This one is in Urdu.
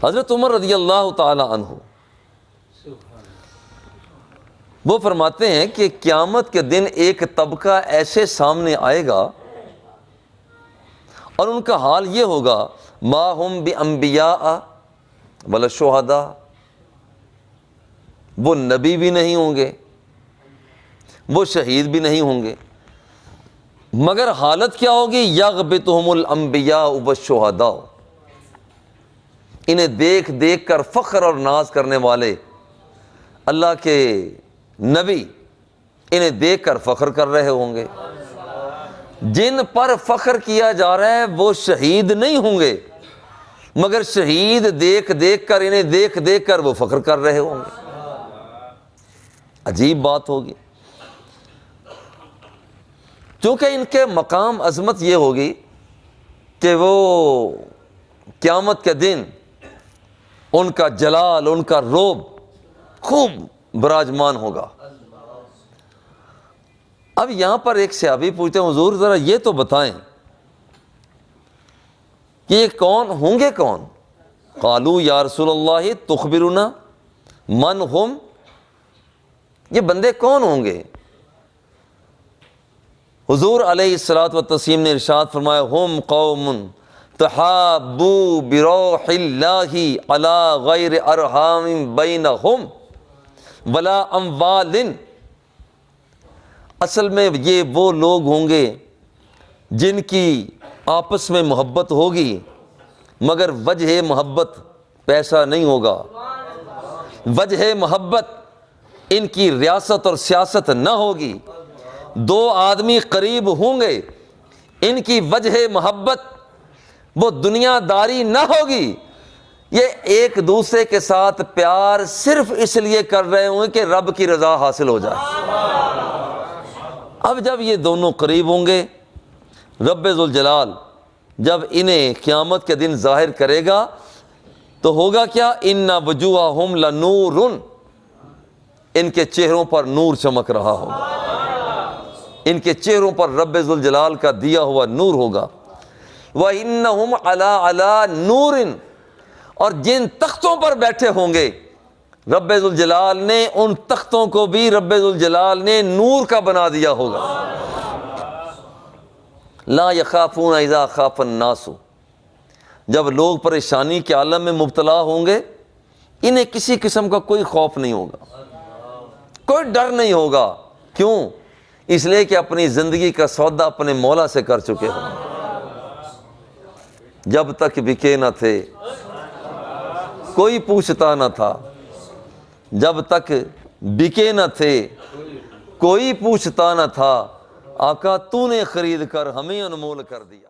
حضرت عمر رضی اللہ تعالی عنہ وہ فرماتے ہیں کہ قیامت کے دن ایک طبقہ ایسے سامنے آئے گا اور ان کا حال یہ ہوگا، ما ہم بانبیاء ولا شہداء، وہ نبی بھی نہیں ہوں گے، وہ شہید بھی نہیں ہوں گے، مگر حالت کیا ہوگی، یغبطہم الانبیاء والشہداء، انہیں دیکھ دیکھ کر فخر اور ناز کرنے والے اللہ کے نبی انہیں دیکھ کر فخر کر رہے ہوں گے، جن پر فخر کیا جا رہا ہے وہ شہید نہیں ہوں گے، مگر شہید دیکھ دیکھ کر انہیں دیکھ دیکھ کر وہ فخر کر رہے ہوں گے۔ عجیب بات ہوگی، چونکہ ان کے مقام عظمت یہ ہوگی کہ وہ قیامت کے دن ان کا جلال، ان کا رعب خوب براجمان ہوگا۔ اب یہاں پر ایک صحابی پوچھتے ہیں، حضور ذرا یہ تو بتائیں کہ یہ کون ہوں گے؟ کون؟ قالوا یا رسول اللہ تخبرنا من ہم، یہ بندے کون ہوں گے؟ حضور علیہ الصلوۃ والتسلیم نے ارشاد فرمایا، ہم قوم تحابوا بروح اللہ علی غیر ارحام بینہم ولا اموال، اصل میں یہ وہ لوگ ہوں گے جن کی آپس میں محبت ہوگی مگر وجہ محبت پیسہ نہیں ہوگا، وجہ محبت ان کی ریاست اور سیاست نہ ہوگی، دو آدمی قریب ہوں گے، ان کی وجہ محبت وہ دنیا داری نہ ہوگی، یہ ایک دوسرے کے ساتھ پیار صرف اس لیے کر رہے ہوں گے کہ رب کی رضا حاصل ہو جائے۔ اب جب یہ دونوں قریب ہوں گے، رب ذوالجلال جب انہیں قیامت کے دن ظاہر کرے گا تو ہوگا کیا، ان وجوہہم لنور، ان کے چہروں پر نور چمک رہا ہوگا، ان کے چہروں پر رب ذوالجلال کا دیا ہوا نور ہوگا۔ وَإِنَّهُمْ عَلَىٰ نُورٍ، اور جن تختوں پر بیٹھے ہوں گے رب ذوالجلال نے ان تختوں کو بھی رب ذوالجلال نے نور کا بنا دیا ہوگا۔ لا يخافون اذا خاف الناس، جب لوگ پریشانی کے عالم میں مبتلا ہوں گے انہیں کسی قسم کا کوئی خوف نہیں ہوگا، کوئی ڈر نہیں ہوگا۔ کیوں؟ اس لیے کہ اپنی زندگی کا سودا اپنے مولا سے کر چکے ہوں، جب تک بکے نہ تھے کوئی پوچھتا نہ تھا، جب تک بکے نہ تھے کوئی پوچھتا نہ تھا، آقا تو نے خرید کر ہمیں انمول کر دیا۔